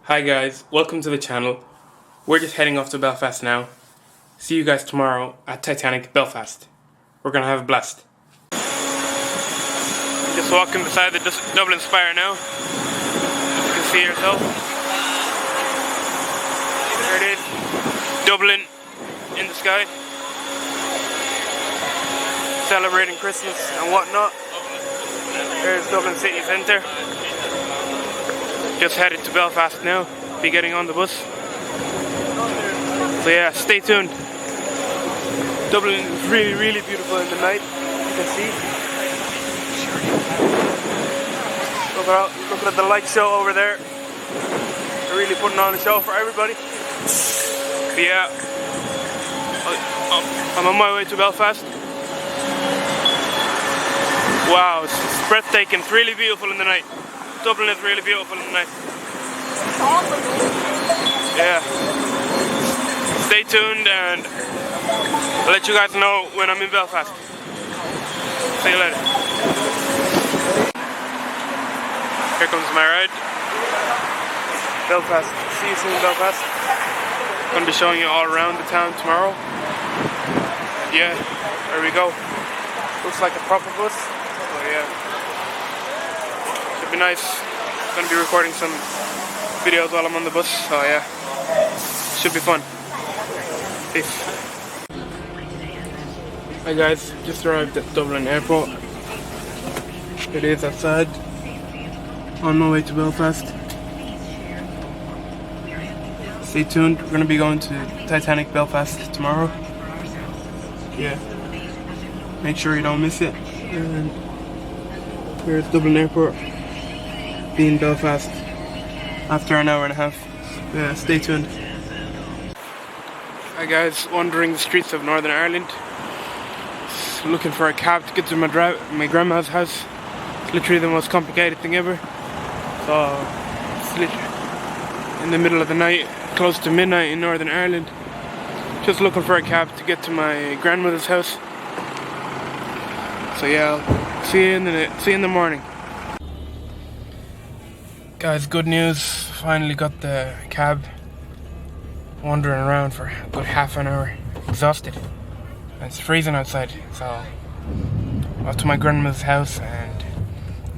Hi guys, welcome to the channel. We're just heading off to Belfast now. See you guys tomorrow at TITANIC Belfast. We're gonna have a blast. Just walking beside the Dublin Spire now. You can see yourself. There it is. Dublin in the sky. Celebrating Christmas and whatnot. There's Dublin City Centre. Just headed to Belfast now. Be getting on the bus. So yeah, stay tuned. Dublin is really beautiful in the night. You can see. Look at the light show over there. They're really putting on a show for everybody. But yeah, I'm on my way to Belfast. Wow, it's breathtaking. It's really beautiful in the night. Dublin is really beautiful in the night. Yeah. Stay tuned and I'll let you guys know when I'm in Belfast. See you later. Here comes my ride. Belfast. See you soon, Belfast. I'm going to be showing you all around the town tomorrow. Yeah, there we go. Looks like a proper bus. So yeah. Should be nice. I'm going to be recording some videos while I'm on the bus. So yeah. Should be fun. Peace. Hi guys, just arrived at Dublin Airport. It is outside. On my way to Belfast. Stay tuned, we're going to be going to TITANIC Belfast tomorrow. Yeah. Make sure you don't miss it. And here's Dublin Airport. Be in Belfast after an hour and a half. Yeah, stay tuned. Hi guys, wandering the streets of Northern Ireland. Just looking for a cab to get to my grandma's house. It's literally the most complicated thing ever. So, it's literally in the middle of the night, close to midnight in Northern Ireland. Just looking for a cab to get to my grandmother's house. So yeah, I'll see you in the morning. Guys, good news. Finally got the cab. Wandering around for a good half an hour. Exhausted. And it's freezing outside. So, off to my grandmother's house and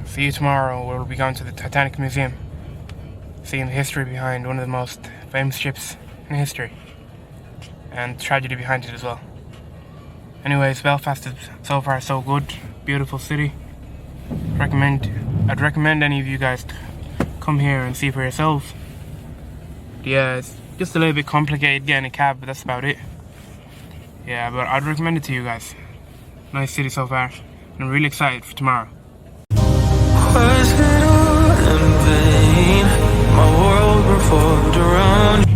see you tomorrow. We'll be going to the Titanic Museum. Seeing the history behind one of the most famous ships in history. And the tragedy behind it as well. Anyways, Belfast is so far so good. Beautiful city. I'd recommend any of you guys to come here and see for yourselves. Yeah, it's just a little bit complicated getting a cab, but that's about it. Yeah, but I'd recommend it to you guys. Nice city so far. And I'm really excited for tomorrow. Was it all in vain? My world revolved around.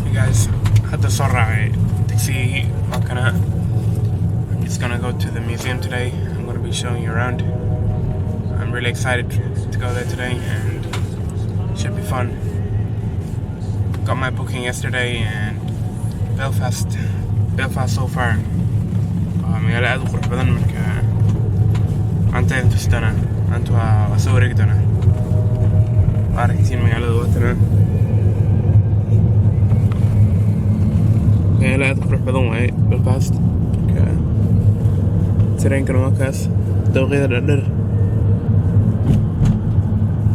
Hey guys, had the sorry taxi. I'm just gonna go to the museum today. I'm gonna be showing you around. I'm really excited to go there today and it should be fun. Got my booking yesterday and Belfast so far. magaalada aad u qurux badan marka anta inta stana antu waa soo wareegdana. Aragtiin magaalada watana. magaalada aad u qurux badan waay Belfast. Marka tareenkan waa kaas dawqyada dhadhar.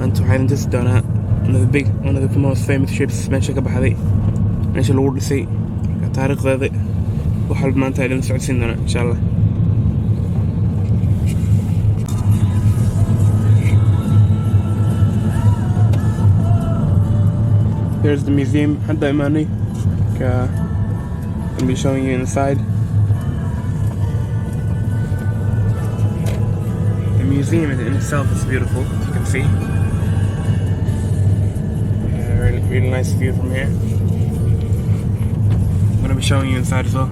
Antu waxay inta stana one of the most famous ships meesha ka baxday. meesha lagu dhisay taariikhdeeda waxaa maanta ay la socodsiin doona insha Allah. Here's the museum. hadda imaanay. I'll be showing you inside. The museum in itself is beautiful, as you can see. Really nice view from here. I'm going to be showing you inside as well.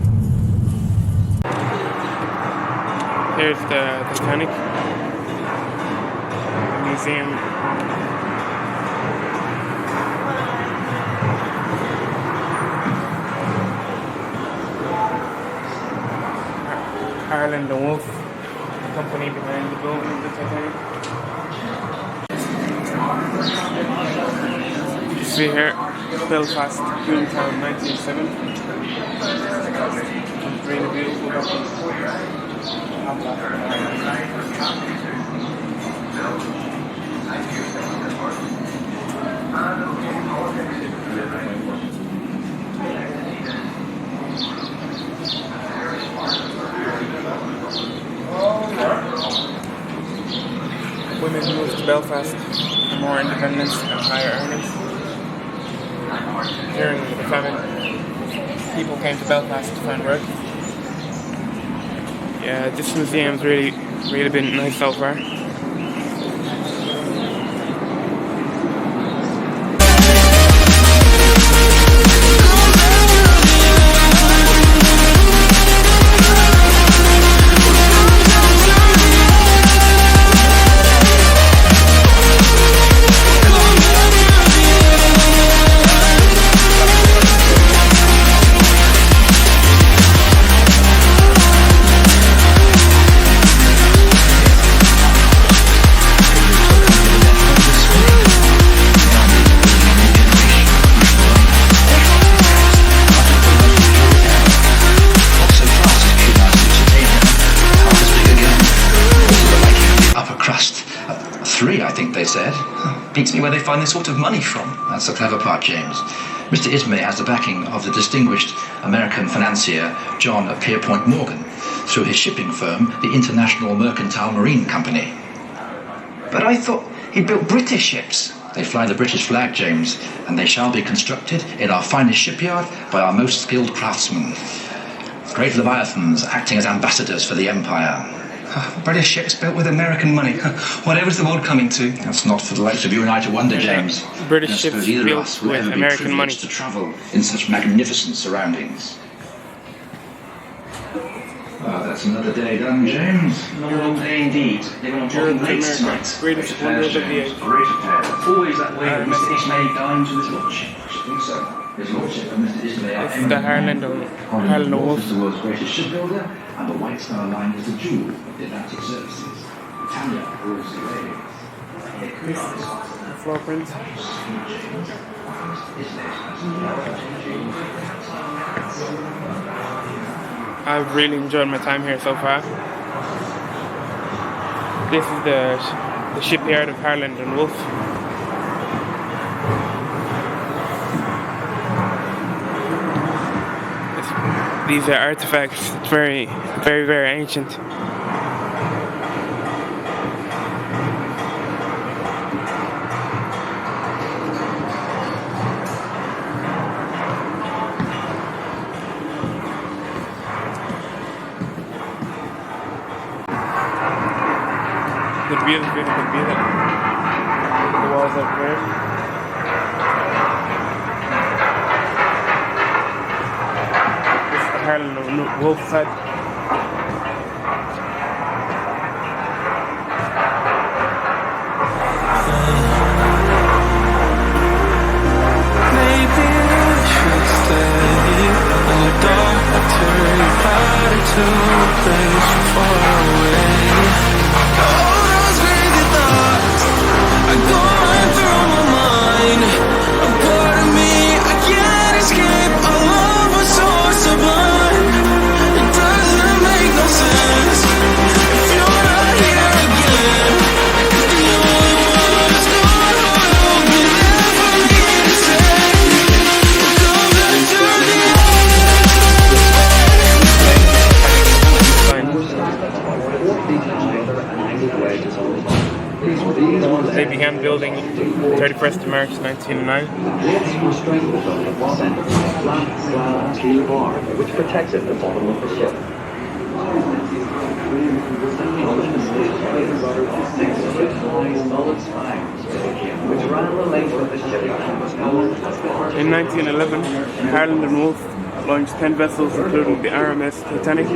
Here's the Titanic museum. Ireland and Wolf, the company behind the building of the Titanic. See here, Belfast, Town, 1907. Really beautiful. Women moved to Belfast for more independence and higher earnings. During the famine, people came to Belfast to find work. Yeah, this museum's really been nice so far. I think they said. Beats me where they find this sort of money from. That's the clever part, James. Mr. Ismay has the backing of the distinguished American financier John Pierpont Morgan through his shipping firm, the International Mercantile Marine Company. But I thought he built British ships. They fly the British flag, James, and they shall be constructed in our finest shipyard by our most skilled craftsmen. Great Leviathans acting as ambassadors for the Empire. British ships built with American money. Whatever's the world coming to? That's not for the likes of you and I to wonder, James. British ships built with American money. To travel in such magnificent surroundings. That's another day done, James. Another day indeed. Living on talking late tonight. Greatest wonders of the age. Great affair. Always that way when Mr. Ismay dines with his lordship. I should think so. His lordship and Mr. Ismay are the Harland Wolff. The world's greatest shipbuilder, and the White Star Line is the jewel of the Atlantic services. Italia rules the waves. Floor print. I've really enjoyed my time here so far. This is the shipyard of Harland and Wolff. These are artifacts. It's very, very, very ancient. The beautiful view. The walls up there. Harland Wolff side. Maybe I should stay in the dark until you party to a place far away. All those crazy thoughts are going through my mind. A part of me I can't escape. Our love was so sublime. It doesn't make no sense if you're not here again. 'Cause the only one who's gonna hold me there for me to say, come back to the They began building 31st of March 1909. Which protected the bottom of the ship. Which ran the length of the ship. In 1911, Harland and Wolff launched 10 vessels, including the RMS TITANIC.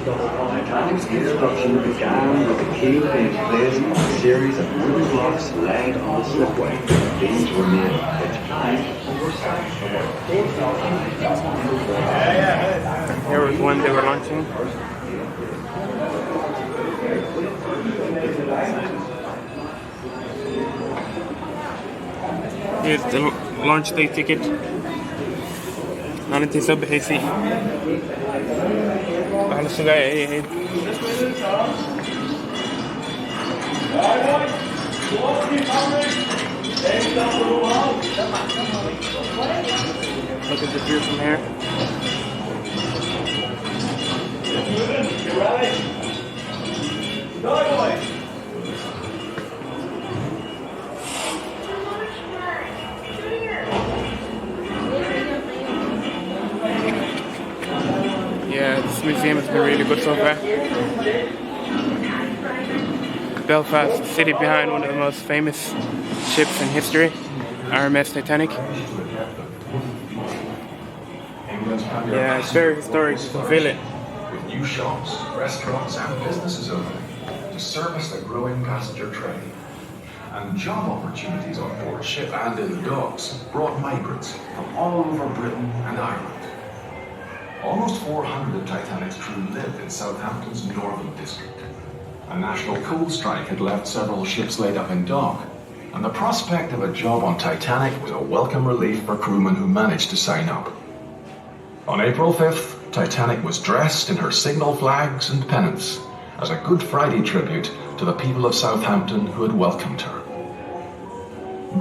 Titanic's construction began with the keel being placed on a series of wooden blocks laid on the slipway. These were made of pitch black. Here was when they were launching. Here's the launch day ticket. أنا تصبح يسي. على السجاير هي. Look at the view from here. Yeah, this museum has been really good so far. Belfast, city behind one of the most famous ships in history, RMS TITANIC. Yeah, it's very historic, you can feel it. With new shops, restaurants and businesses opening to service the growing passenger trade. And job opportunities on board ship and in the docks brought migrants from all over Britain and Ireland. Almost 400 of Titanic's crew lived in Southampton's northern district. A national coal strike had left several ships laid up in dock, and the prospect of a job on Titanic was a welcome relief for crewmen who managed to sign up. On April 5th, Titanic was dressed in her signal flags and pennants as a Good Friday tribute to the people of Southampton who had welcomed her.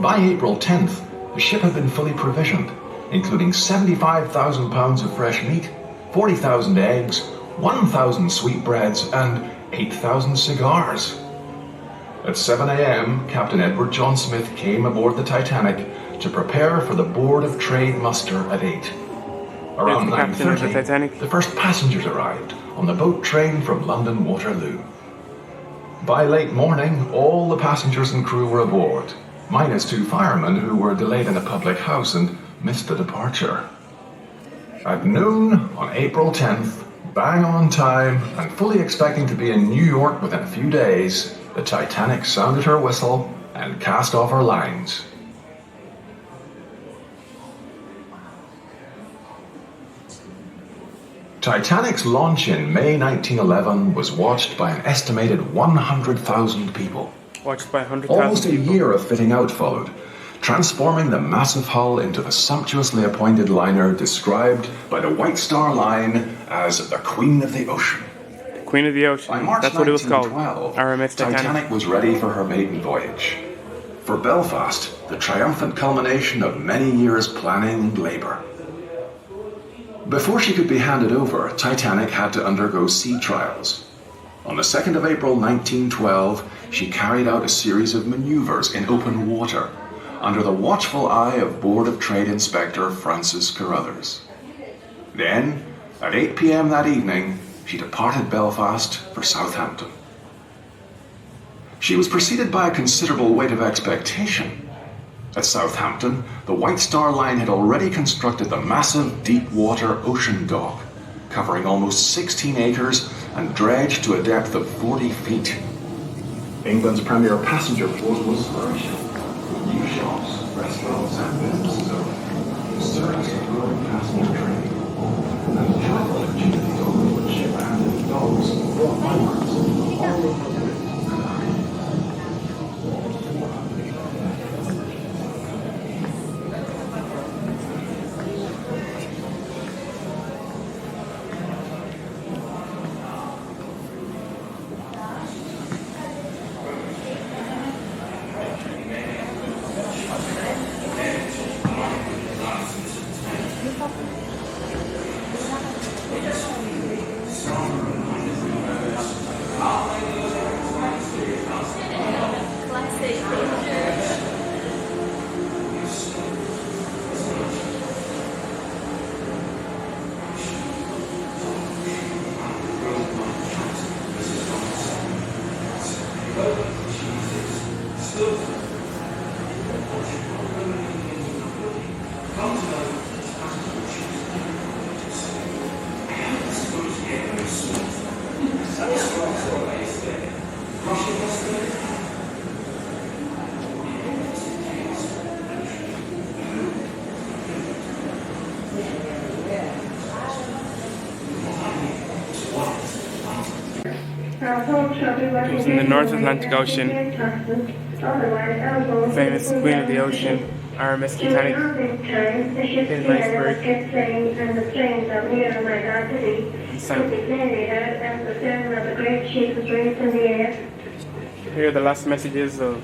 By April 10th, the ship had been fully provisioned, including 75,000 pounds of fresh meat, 40,000 eggs, 1,000 sweetbreads, and 8,000 cigars. At 7 a.m., Captain Edward John Smith came aboard the Titanic to prepare for the Board of Trade muster at 8. Around 9:30, the first passengers arrived on the boat train from London Waterloo. By late morning, all the passengers and crew were aboard, minus 2 firemen who were delayed in a public house and missed the departure. At noon on April 10th, bang on time and fully expecting to be in New York within a few days, the Titanic sounded her whistle and cast off her lines. Titanic's launch in May 1911 was watched by an estimated 100,000 people. Watched by 100,000 Almost a people. year of fitting out followed, transforming the massive hull into the sumptuously appointed liner described by the White Star Line as the Queen of the Ocean. Queen of the Ocean, By March that's what it was called. 1912, RMS Titanic was ready for her maiden voyage. For Belfast, the triumphant culmination of many years' planning and labour. Before she could be handed over, Titanic had to undergo sea trials. On the 2nd of April 1912, she carried out a series of manoeuvres in open water, under the watchful eye of Board of Trade Inspector Francis Carruthers. Then, at 8 p.m. that evening, she departed Belfast for Southampton. She was preceded by a considerable weight of expectation. At Southampton, the White Star Line had already constructed the massive deep-water ocean dock, covering almost 16 acres and dredged to a depth of 40 feet. England's premier passenger port was flourishing, with new shops, restaurants and businesses opening to service the growing passenger trade. And job opportunities on board ship and in docks brought migrants from all over Britain and Ireland. It was in the North Atlantic Ocean, famous Queen of the Ocean. RMS Titanic. Hidden iceberg. Here are the last messages of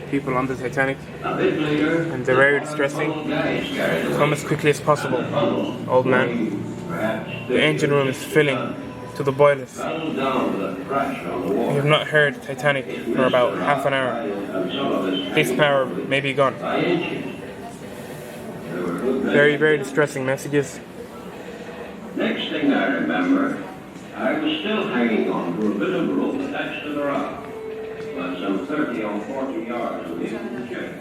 people on the Titanic, and they're very distressing. Come as quickly as possible, old man. The engine room is filling to the boilers. We have not heard Titanic for about half an hour. This power may be gone. Very, very distressing messages. Next thing I remember, I was still hanging on to a bit of rope attached to the rock, but some 30 or 40 yards away from the ship.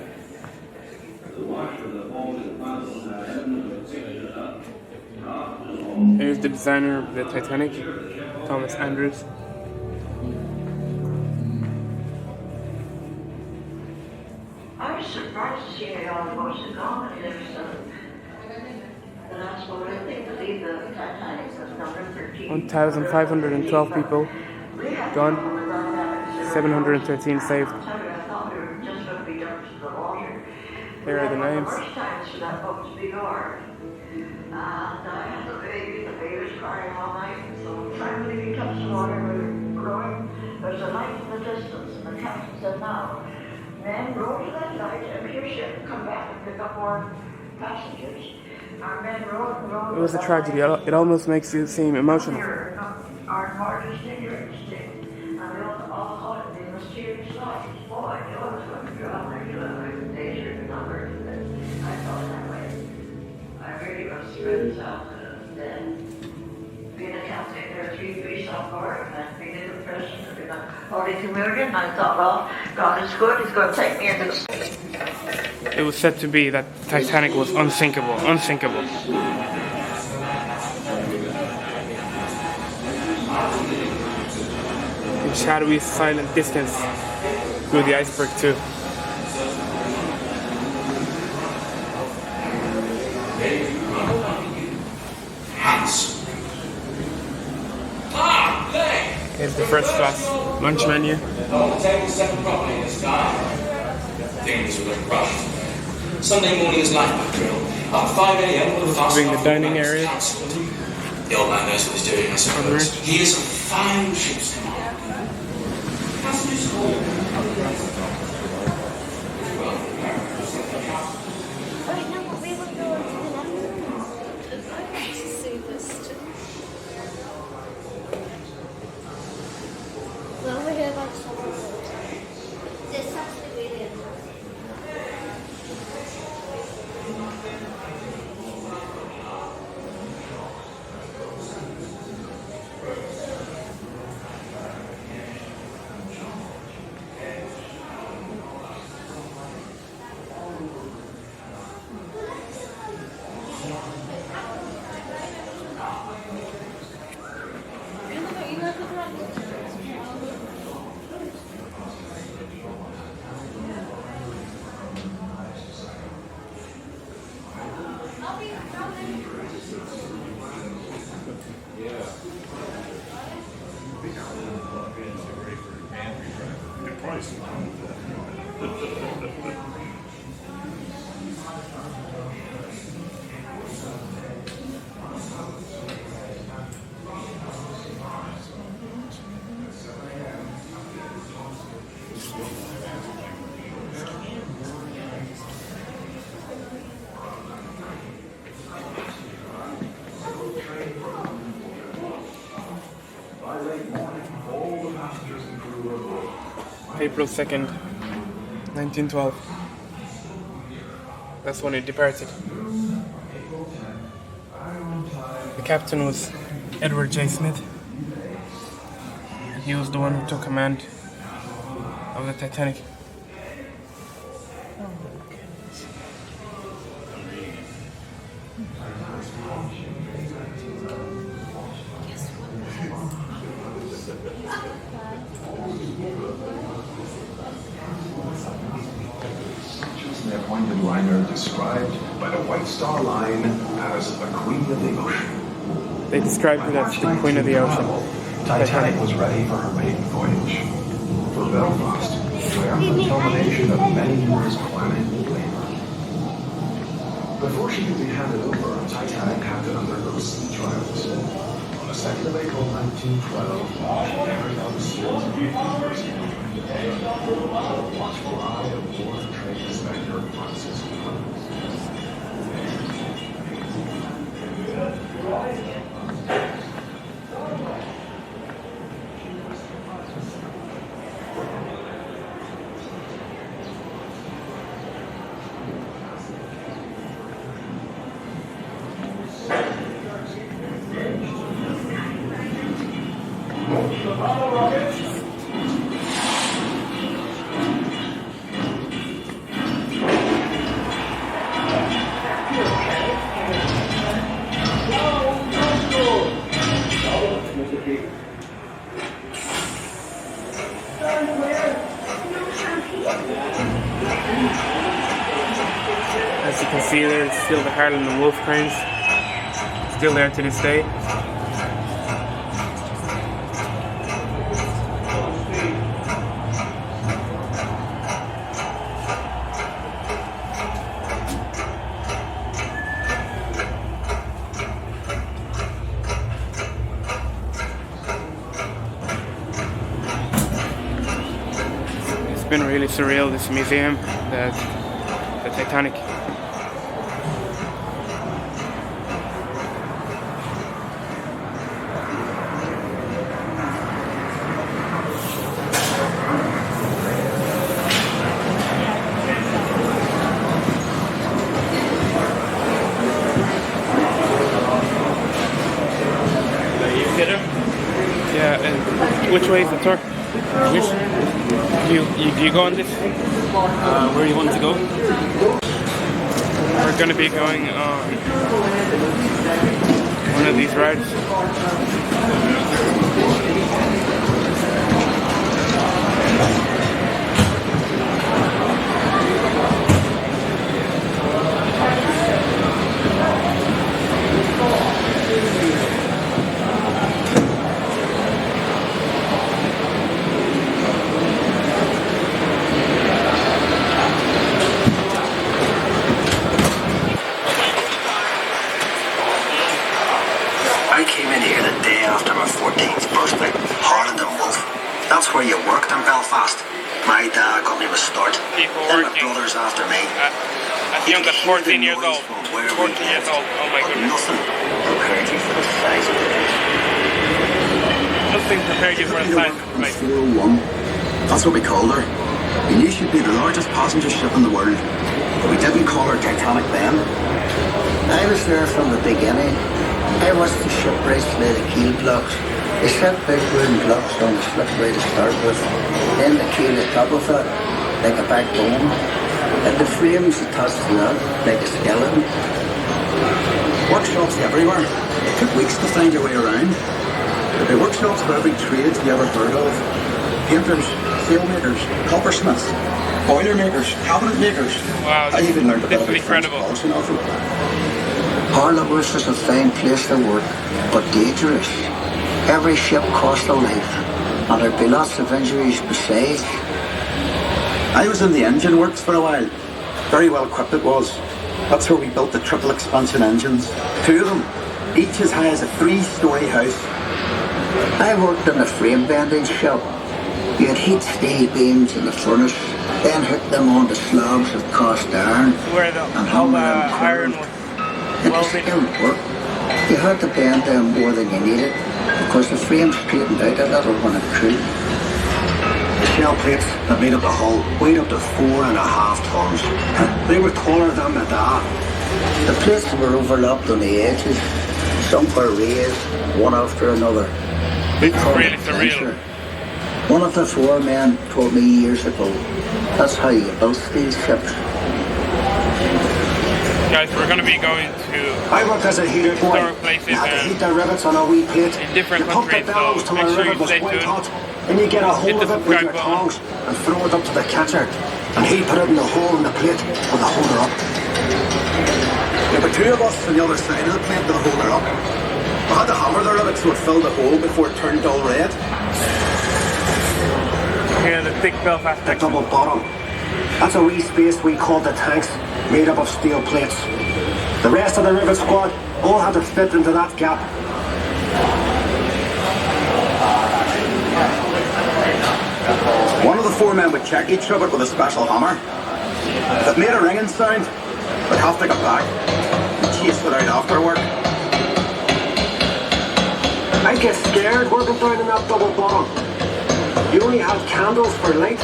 The wash of the folding puzzle hadn't picked it up. Here's the designer of the Titanic, Thomas Andrews. I was surprised to see it almost gone. The last one, I think, to leave the Titanic was number 13. 1,512 people gone, 713 saved. Here are the names. And I had the baby was crying all night, so finally we touched the water, we were growing. There's a light in the distance, and the captain said, now, men, row to that light, empty your ship, come back and pick up more passengers. Our men rowed and rowed. It was a tragedy. It almost makes you seem emotional. Our hardest ignorance did. And we all thought it'd be a mysterious life. Boy, you know, it's going to drown there, you know, the danger and number. I felt that way. I really was thrilled out then. Being a Catholic, there are 3 priests on board, and being a Christian, and being a Holy Communion, I thought, well, God is good, He's going to take me into the... It was said to be that Titanic was unsinkable. In shadowy, silent distance through the iceberg too. Here's the first class lunch menu. The table set properly in the sky. Things will have rushed. Sunday morning is lifeboat drill. At 5 a.m. with a fast Doing the dining area. The old man knows what he's doing, I suppose. He is a fine ship's command. Passengers April 2nd, 1912. That's when it departed. The captain was Edward J. Smith. He was the one who took command of the Titanic. The appointed liner described by the White Star Line as the Queen of the Ocean. They described it as the Queen of the Ocean. Titanic was ready for her maiden voyage. For Belfast, triumphant culmination of many years' planning and labor. Before she could be handed over, Titanic had to undergo sea trials. On the 2nd of April 1912, she carried out a series of maneuvers under the watchful eye of War Trade Inspector Francis Clemens. As you can see, there's still the Harland and Wolff cranes, still there to this day. It's been really surreal, this museum, the Titanic. Yeah, and which way is the tour? Which? You go on this? Where do you want to go? We're going to be going on one of these rides. I came in here the day after my 14th birthday, Harland and Wolff. That's where you worked in Belfast. My dad got me my start. Then my brothers after me. At young at 14 years old. 14 years old. Oh my goodness. Nothing prepared you for the size of the place. Nothing prepared you for the size of the place. 401. That's what we called her. We knew she'd be the largest passenger ship in the world, but we didn't call her Titanic then. I was there from the beginning. I watched the ship race by the keel blocks. They set big wooden blocks on the slipway to start with, then the keel at top of it, like a backbone, and the frames attached to that, like a skeleton. Workshops everywhere. It took weeks to find your way around. But the workshops of every trade you ever heard of. Painters, sailmakers, coppersmiths, boiler makers, cabinet makers. Wow, I even learned this is incredible. Harland is a fine place to work, but dangerous. Every ship cost a life, and there'd be lots of injuries besides. I was in the engine works for a while. Very well equipped it was. That's where we built the triple expansion engines. 2 of them, each as high as a 3-story house. I worked in the frame bending shop. You had heat steel beams in the furnace, then hooked them onto slabs of cast iron, and hung them coiled. It was skilled work. You had to bend them more than you needed, because the frame straightened out a little when it cooled. The shell plates that made up the hull weighed up to 4.5 tons. They were taller than my dad. The plates were overlapped on the edges. Some were raised, one after another. It's really surreal. One of the foremen told me years ago, that's how you built these ships. Guys, we're going to be going to I worked as a heater boy. places You had to heat the rivets on a wee plate. in different You pump the countries, bellows so till make the sure rivet you was stay white tuned. hot. Then you get a hold Hit of the it with your subscribe button. tongs and throw it up to the catcher. And he put it in the hole in the plate with a holder up. There were 2 of us on the other side of the plate with a holder up. We had to hammer the rivet so it filled the hole before it turned dull red. Here, the thick Belfast The section. double bottom. That's a wee space we called the tanks, made up of steel plates. The rest of the rivet squad all had to fit into that gap. One of the 4 men would check each rivet with a special hammer. If it made a ringing sound, they'd have to get back and chase it out after work. I'd get scared working down in that double bottom. You only had candles for light.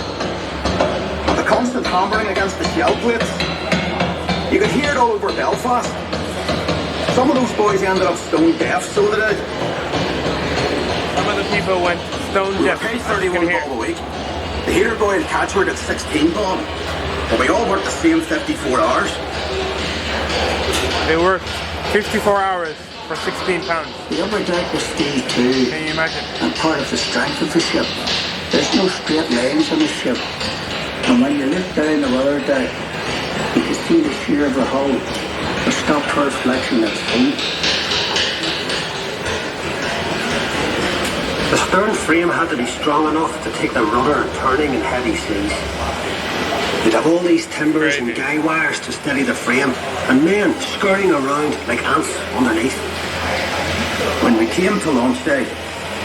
With the constant hammering against the shell plates, you could hear it all over Belfast. Some of those boys ended up stone deaf, so they did. Some of the people went stone deaf. We paid 31 bob a week. The heater boy and catch work at 16 bob. But we all worked the same 54 hours. They worked 54 hours for £16. The upper deck was steel too. Can you imagine? And part of the strength of the ship. There's no straight lines on the ship. And when you look down the weather deck, you can see the shear of the hull. The stop for reflection at sea. The stern frame had to be strong enough to take the rudder and turning in heavy seas. You'd have all these timbers and guy wires to steady the frame, and men scurrying around like ants underneath. When we came to launch day,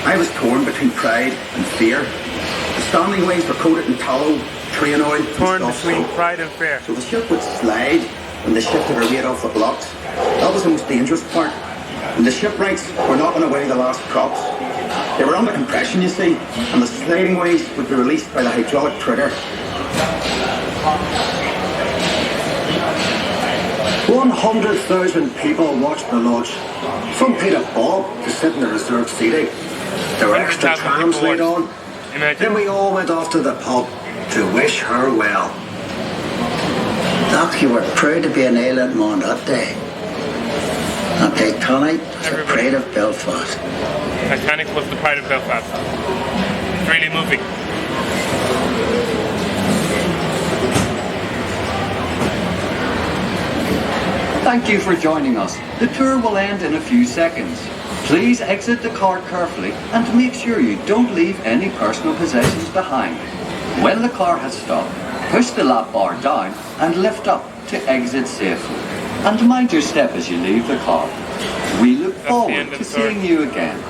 I was torn between pride and fear. The standing ways were coated in tallow, train oil, and Torn stuff between soap. pride and fear. So the ship would slide when they shifted her weight off the blocks. That was the most dangerous part. And the shipwrights were knocking away the last props. They were under compression, you see, and the sliding ways would be released by the hydraulic trigger. 100,000 people watched the launch. Some paid a bob to sit in the reserved seating. There were extra 100,000 trams people laid on. Imagine. Then we all went off to the pub to wish her well. Doc, you were proud to be an island man that day. And TITANIC was the pride of Belfast. Titanic was the pride of Belfast. It's really moving. Thank you for joining us. The tour will end in a few seconds. Please exit the car carefully and make sure you don't leave any personal possessions behind. When the car has stopped, push the lap bar down and lift up to exit safely. And mind your step as you leave the car. We look forward to seeing you again.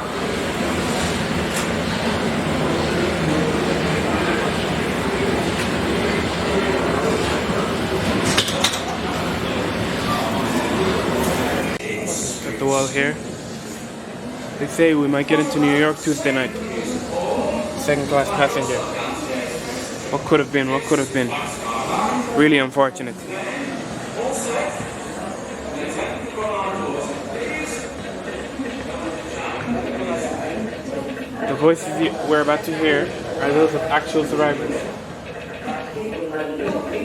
At the wall here. They say we might get into New York Tuesday night. Second class passenger. What could have been, what could have been. Really unfortunate. The voices we're about to hear are those of actual survivors.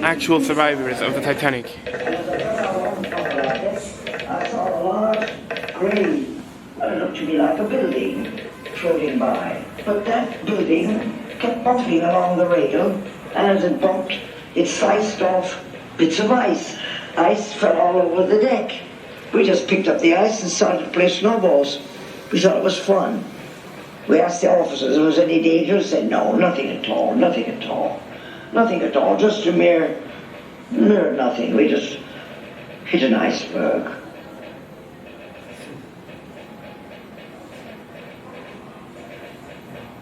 Actual survivors of the Titanic. I saw a large green, it looked to me like a building floating by. But that building kept bumping along the rail, and as it bumped, it sliced off bits of ice. Ice fell all over the deck. We just picked up the ice and started to play snowballs. We thought it was fun. We asked the officers if there was any danger. They said, no, nothing at all, nothing at all. Nothing at all, just a mere nothing. We just hit an iceberg.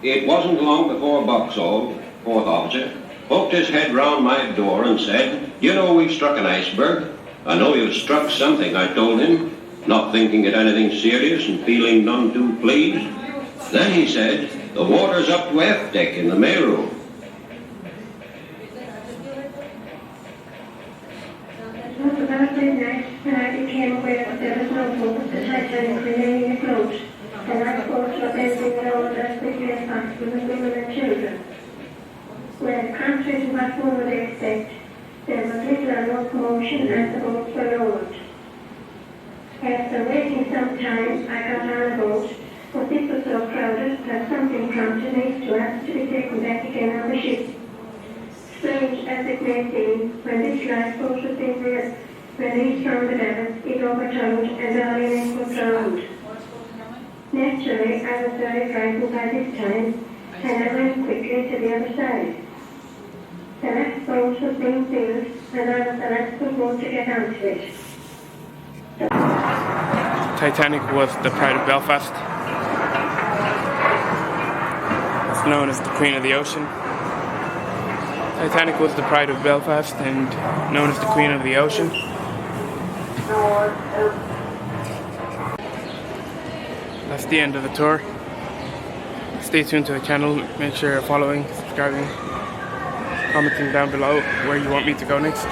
It wasn't long before Boxall, fourth officer, poked his head round my door and said, you know we've struck an iceberg. I know you've struck something, I told him, not thinking it anything serious and feeling none too pleased. Then he said, the water's up to F deck in the mail room. It was about midnight when I became aware that there was no hope of the Titanic remaining afloat. The lifeboats were bending lower as quickly as possible with women and children. When, contrary to what one would expect, there was little or no commotion as the boats were lowered. After waiting some time, I got on a boat, but this was so crowded that something prompted me to ask to be taken back again on the ship. Strange as it may seem, when this lifeboat was being released from the ballast, it overturned and all inmates were drowned. Naturally, I was very frightened by this time, and I went quickly to the other side. The last boat was being filled, and I was the last boat to get onto it. Titanic was the pride of Belfast. It's known as the Queen of the Ocean. Titanic was the pride of Belfast and known as the Queen of the Ocean. That's the end of the tour. Stay tuned to the channel. Make sure you're following, subscribing, commenting down below where you want me to go next.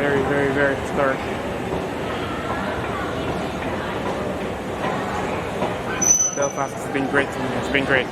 Very, very, very historic. Belfast has been great to me. It's been great.